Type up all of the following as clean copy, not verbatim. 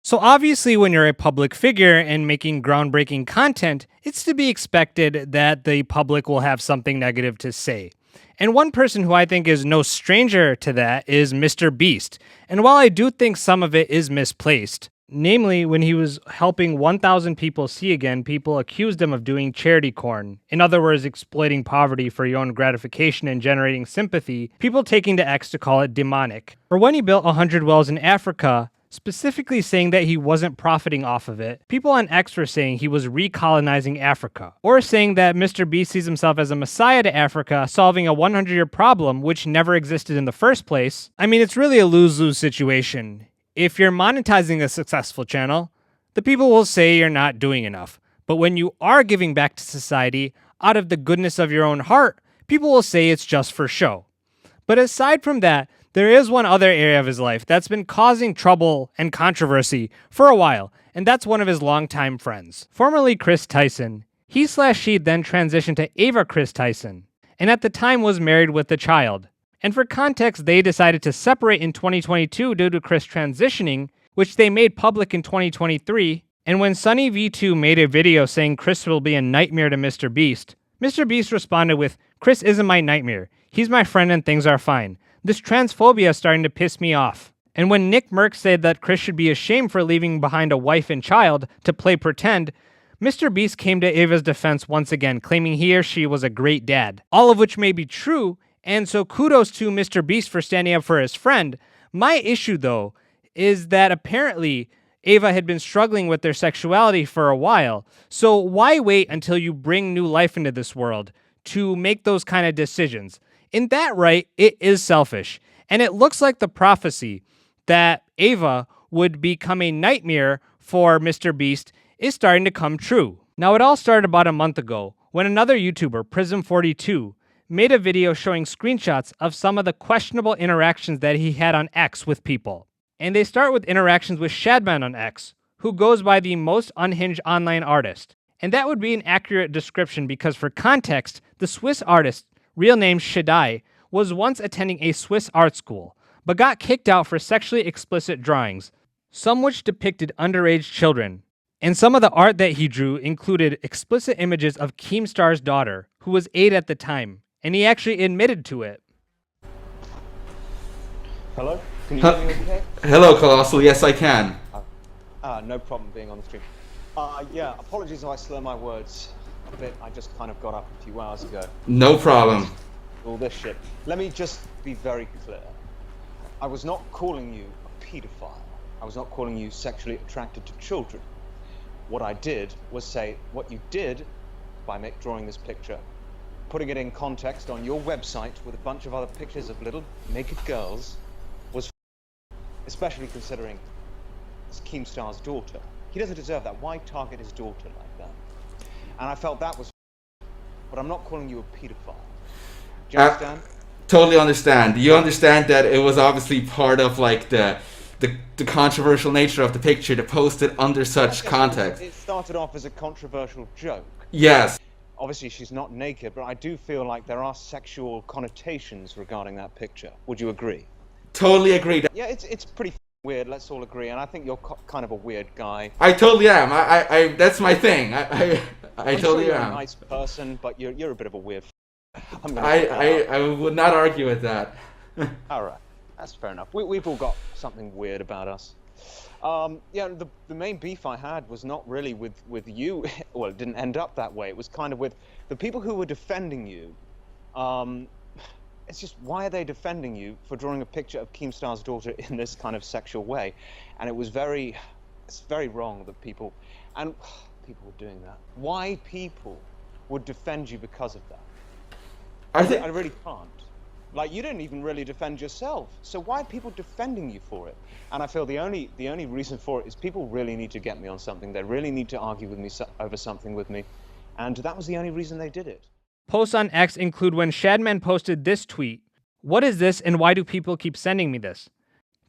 So obviously when you're a public figure and making groundbreaking content, it's to be expected that the public will have something negative to say. And one person who I think is no stranger to that is MrBeast. And while I do think some of it is misplaced, namely when he was helping 1,000 people see again, people accused him of doing charity corn. In other words, exploiting poverty for your own gratification and generating sympathy, people taking to X to call it demonic. Or when he built 100 wells in Africa, specifically saying that he wasn't profiting off of it, people on X were saying he was recolonizing Africa, or saying that MrBeast sees himself as a messiah to Africa, solving a 100-year problem which never existed in the first place. I mean, it's really a lose-lose situation. If you're monetizing a successful channel, the people will say you're not doing enough. But when you are giving back to society out of the goodness of your own heart, people will say it's just for show. But aside from that, there is one other area of his life that's been causing trouble and controversy for a while, and that's one of his longtime friends. Formerly Kris Tyson, he/she then transitioned to Ava Kris Tyson, and at the time was married with a child. And for context, they decided to separate in 2022 due to Kris transitioning, which they made public in 2023. And when Sunny V2 made a video saying Kris will be a nightmare to MrBeast, MrBeast responded with, "Kris isn't my nightmare. He's my friend and things are fine. This transphobia is starting to piss me off." And when Nick Merck said that Kris should be ashamed for leaving behind a wife and child to play pretend, MrBeast came to Ava's defense once again, claiming he or she was a great dad. All of which may be true, and so kudos to MrBeast for standing up for his friend. My issue, though, is that apparently Ava had been struggling with their sexuality for a while. So why wait until you bring new life into this world to make those kind of decisions? In that right, it is selfish. And it looks like the prophecy that Ava would become a nightmare for MrBeast is starting to come true. Now, it all started about a month ago when another YouTuber, Prism42, made a video showing screenshots of some of the questionable interactions that he had on X with people. And they start with interactions with Shadman on X, who goes by the most unhinged online artist. And that would be an accurate description because for context, the Swiss artist, real name Shadai, was once attending a Swiss art school, but got kicked out for sexually explicit drawings, some which depicted underage children. And some of the art that he drew included explicit images of Keemstar's daughter, who was 8 at the time, and he actually admitted to it. Hello? Can you hear me okay? Hello, Colossal. Yes, I can. No problem being on the stream. Yeah, apologies if I slur my words a bit. I just kind of got up a few hours ago. No problem. All this shit. Let me just be very clear. I was not calling you a pedophile. I was not calling you sexually attracted to children. What I did was say what you did by drawing this picture, putting it in context on your website with a bunch of other pictures of little naked girls, was especially considering it's Keemstar's daughter. He doesn't deserve that. Why target his daughter like that? And I felt that was, but I'm not calling you a pedophile. Do you understand? Totally understand. Do you understand that it was obviously part of like the controversial nature of the picture to post it under such context? It started off as a controversial joke. Yes. Obviously she's not naked, but I do feel like there are sexual connotations regarding that picture. Would you agree? Totally agree. Yeah, it's pretty weird, let's all agree, and I think you're kind of a weird guy. I totally am. I that's my thing. I totally sure you're am. A nice person, but you're a bit of a weird. I would not argue with that. All right, that's fair enough. We've all got something weird about us. Yeah, the main beef I had was not really with you. Well, it didn't end up that way. It was kind of with the people who were defending you. It's just, why are they defending you for drawing a picture of Keemstar's daughter in this kind of sexual way? And it's very wrong that people were doing that. Why people would defend you because of that? I really can't. Like, you didn't even really defend yourself. So why are people defending you for it? And I feel the only reason for it is people really need to get me on something. They really need to argue with me over something with me. And that was the only reason they did it. Posts on X include when Shadman posted this tweet, "What is this and why do people keep sending me this?"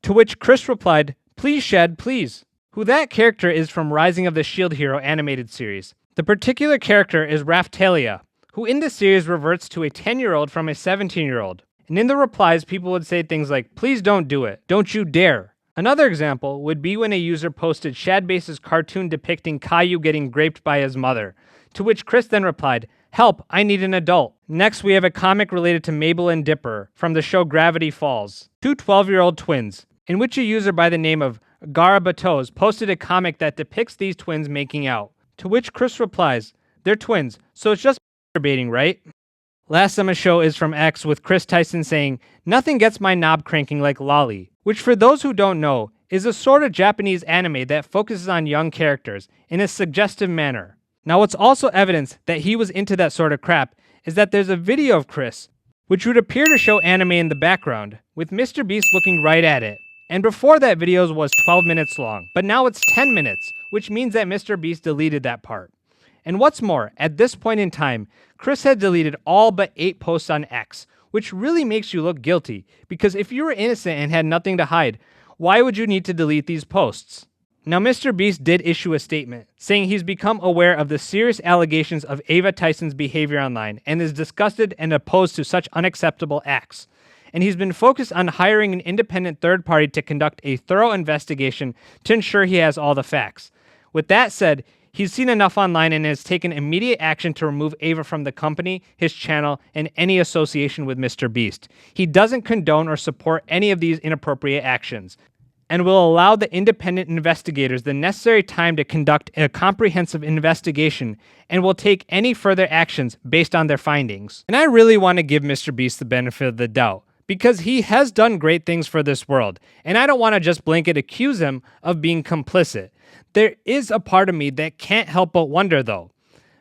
To which Kris replied, "Please Shad, please." Who that character is from Rising of the Shield Hero animated series. The particular character is Raphtalia, who in the series reverts to a 10-year-old from a 17-year-old. And in the replies, people would say things like, "Please don't do it. Don't you dare." Another example would be when a user posted Shadbase's cartoon depicting Caillou getting raped by his mother, to which Kris then replied, "Help, I need an adult." Next, we have a comic related to Mabel and Dipper from the show Gravity Falls, two 12-year-old twins, in which a user by the name of Garabatos posted a comic that depicts these twins making out, to which Kris replies, "They're twins, so it's just masturbating, right?" Last on the show is from X with Kris Tyson saying, "Nothing gets my knob cranking like Lolly," which for those who don't know, is a sort of Japanese anime that focuses on young characters in a suggestive manner. Now what's also evidence that he was into that sort of crap is that there's a video of Kris, which would appear to show anime in the background, with MrBeast looking right at it. And before that video was 12 minutes long, but now it's 10 minutes, which means that MrBeast deleted that part. And what's more, at this point in time, Kris had deleted all but 8 posts on X, which really makes you look guilty, because if you were innocent and had nothing to hide, why would you need to delete these posts? Now, MrBeast did issue a statement saying he's become aware of the serious allegations of Ava Tyson's behavior online and is disgusted and opposed to such unacceptable acts. And he's been focused on hiring an independent third party to conduct a thorough investigation to ensure he has all the facts. With that said, he's seen enough online and has taken immediate action to remove Ava from the company, his channel, and any association with MrBeast. He doesn't condone or support any of these inappropriate actions, and will allow the independent investigators the necessary time to conduct a comprehensive investigation and will take any further actions based on their findings. And I really want to give MrBeast the benefit of the doubt, because he has done great things for this world, and I don't want to just blanket accuse him of being complicit. There is a part of me that can't help but wonder though,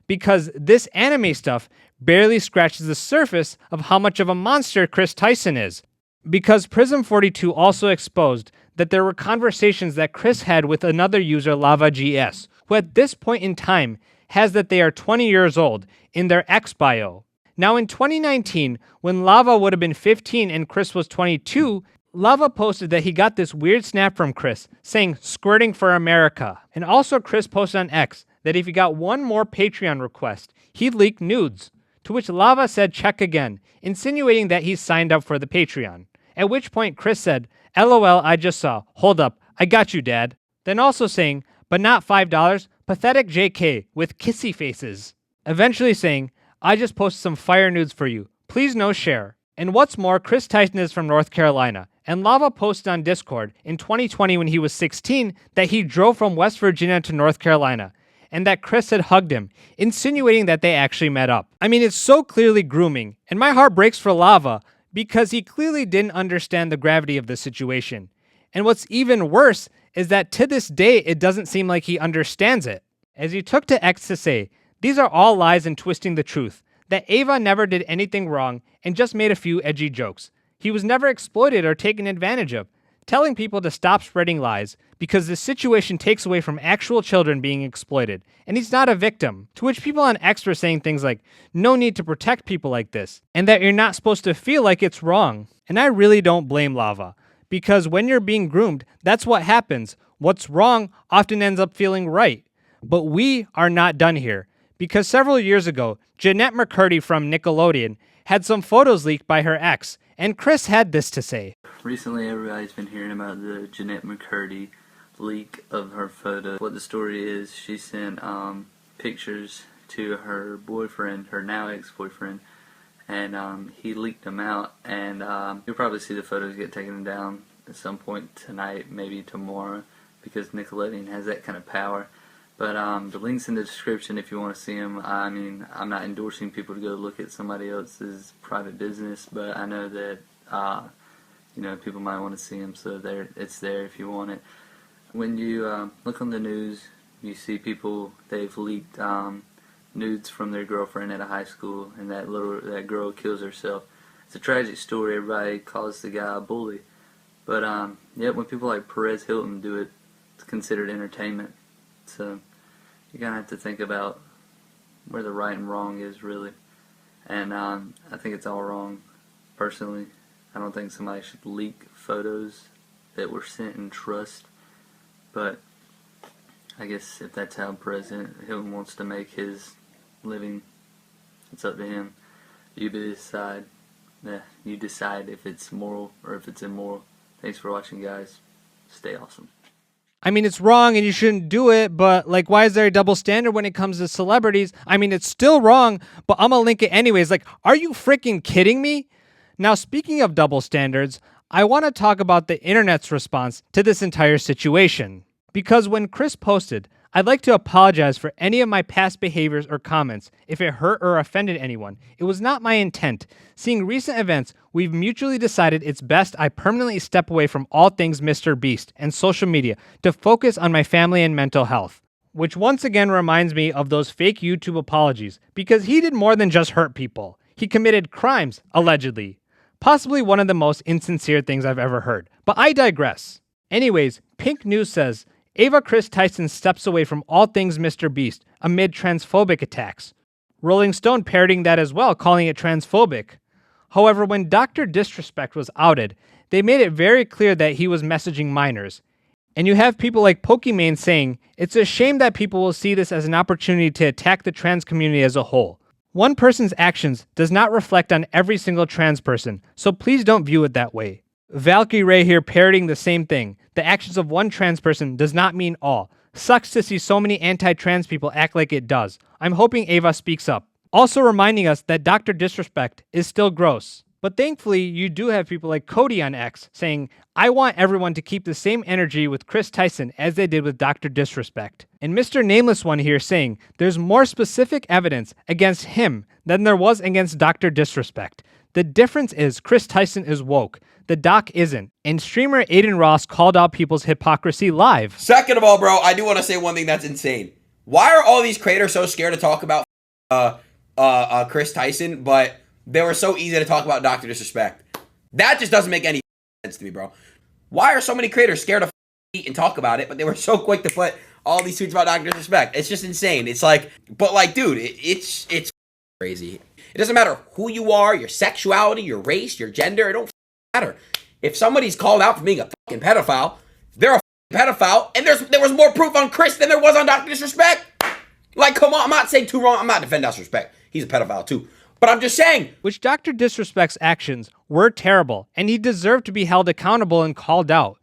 because this anime stuff barely scratches the surface of how much of a monster Kris Tyson is. Because Prism42 also exposed that there were conversations that Kris had with another user, LavaGS, who at this point in time has that they are 20 years old in their X bio. Now in 2019, when Lava would have been 15 and Kris was 22, Lava posted that he got this weird snap from Kris saying, "Squirting for America." And also Kris posted on X that if he got one more Patreon request, he'd leak nudes. To which Lava said, "Check again," insinuating that he's signed up for the Patreon. At which point Kris said, "LOL, I just saw. Hold up. I got you, Dad." Then also saying, "But not $5, pathetic JK with kissy faces." Eventually saying, "I just posted some fire nudes for you. Please no share." And what's more, Kris Tyson is from North Carolina, and Lava posted on Discord in 2020 when he was 16 that he drove from West Virginia to North Carolina, and that Kris had hugged him, insinuating that they actually met up. I mean, it's so clearly grooming, and my heart breaks for Lava, because he clearly didn't understand the gravity of the situation. And what's even worse is that to this day, it doesn't seem like he understands it. As he took to X to say, "These are all lies and twisting the truth, that Ava never did anything wrong and just made a few edgy jokes. He was never exploited or taken advantage of, telling people to stop spreading lies because this situation takes away from actual children being exploited, and he's not a victim." To which people on X were saying things like, "No need to protect people like this, and that you're not supposed to feel like it's wrong." And I really don't blame Lava, because when you're being groomed, that's what happens. What's wrong often ends up feeling right. But we are not done here, because several years ago, Janette MCC from Nickelodeon had some photos leaked by her ex, and Kris had this to say. Recently, everybody's been hearing about the Janette MCC leak of her photo. What the story is, she sent pictures to her boyfriend, her now ex-boyfriend, and he leaked them out, and you'll probably see the photos get taken down at some point tonight, maybe tomorrow, because Nickelodeon has that kind of power. But the link's in the description if you want to see them. I mean, I'm not endorsing people to go look at somebody else's private business, but I know that you know, people might want to see them, so it's there if you want it. When you look on the news, you see people, they've leaked nudes from their girlfriend at a high school, and that girl kills herself. It's a tragic story. Everybody calls the guy a bully, but yeah, when people like Perez Hilton do it, it's considered entertainment. So you kind of have to think about where the right and wrong is, really. And I think it's all wrong, personally. I don't think somebody should leak photos that were sent in trust. But I guess if that's how President Hilton wants to make his living, it's up to him. You decide. You decide if it's moral or if it's immoral. Thanks for watching, guys. Stay awesome. I mean, it's wrong and you shouldn't do it, but like, why is there a double standard when it comes to celebrities? I mean, it's still wrong, but I'm gonna link it anyways. Like, are you freaking kidding me? Now, speaking of double standards, I want to talk about the internet's response to this entire situation. Because when Kris posted, I'd like to apologize for any of my past behaviors or comments if it hurt or offended anyone. It was not my intent. Seeing recent events, we've mutually decided it's best I permanently step away from all things MrBeast and social media to focus on my family and mental health. Which once again reminds me of those fake YouTube apologies, because he did more than just hurt people. He committed crimes, allegedly. Possibly one of the most insincere things I've ever heard. But I digress. Anyways, Pink News says, Ava Kris Tyson steps away from all things MrBeast amid transphobic attacks. Rolling Stone parroting that as well, calling it transphobic. However, when Dr. Disrespect was outed, they made it very clear that he was messaging minors. And you have people like Pokimane saying, it's a shame that people will see this as an opportunity to attack the trans community as a whole. One person's actions does not reflect on every single trans person, so please don't view it that way. Valkyrie Ray here parroting the same thing. The actions of one trans person does not mean all. Sucks to see so many anti-trans people act like it does. I'm hoping Ava speaks up. Also reminding us that Dr. Disrespect is still gross. But thankfully, you do have people like Cody on X saying, I want everyone to keep the same energy with Kris Tyson as they did with Dr. Disrespect. And Mr. Nameless One here saying, there's more specific evidence against him than there was against Dr. Disrespect. The difference is Kris Tyson is woke. The doc isn't. And streamer Aiden Ross called out people's hypocrisy live. Second of all, bro, I do want to say one thing that's insane. Why are all these creators so scared to talk about Kris Tyson, but they were so easy to talk about Dr. Disrespect? That just doesn't make any sense to me, bro. Why are so many creators scared to eat and talk about it, but they were so quick to put all these tweets about Dr. Disrespect? It's just insane. It's like, but like, dude, it's crazy. It doesn't matter who you are, your sexuality, your race, your gender. It don't matter. If somebody's called out for being a fucking pedophile, they're a pedophile, and there was more proof on Kris than there was on Dr. Disrespect. Like, come on, I'm not saying too wrong. I'm not defending Dr. Disrespect. He's a pedophile too. But I'm just saying. Which Dr. Disrespect's actions were terrible, and he deserved to be held accountable and called out.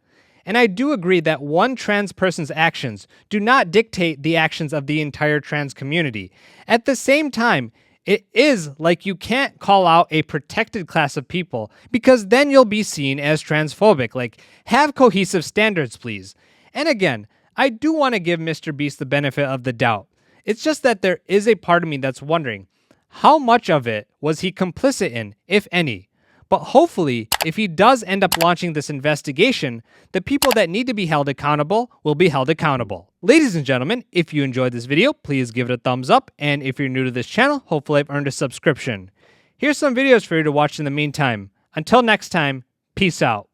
And I do agree that one trans person's actions do not dictate the actions of the entire trans community. At the same time, it is like you can't call out a protected class of people because then you'll be seen as transphobic. Like, have cohesive standards, please. And again, I do want to give MrBeast the benefit of the doubt. It's just that there is a part of me that's wondering, how much of it was he complicit in, if any? But hopefully, if he does end up launching this investigation, the people that need to be held accountable will be held accountable. Ladies and gentlemen, if you enjoyed this video, please give it a thumbs up. And if you're new to this channel, hopefully I've earned a subscription. Here's some videos for you to watch in the meantime. Until next time, peace out.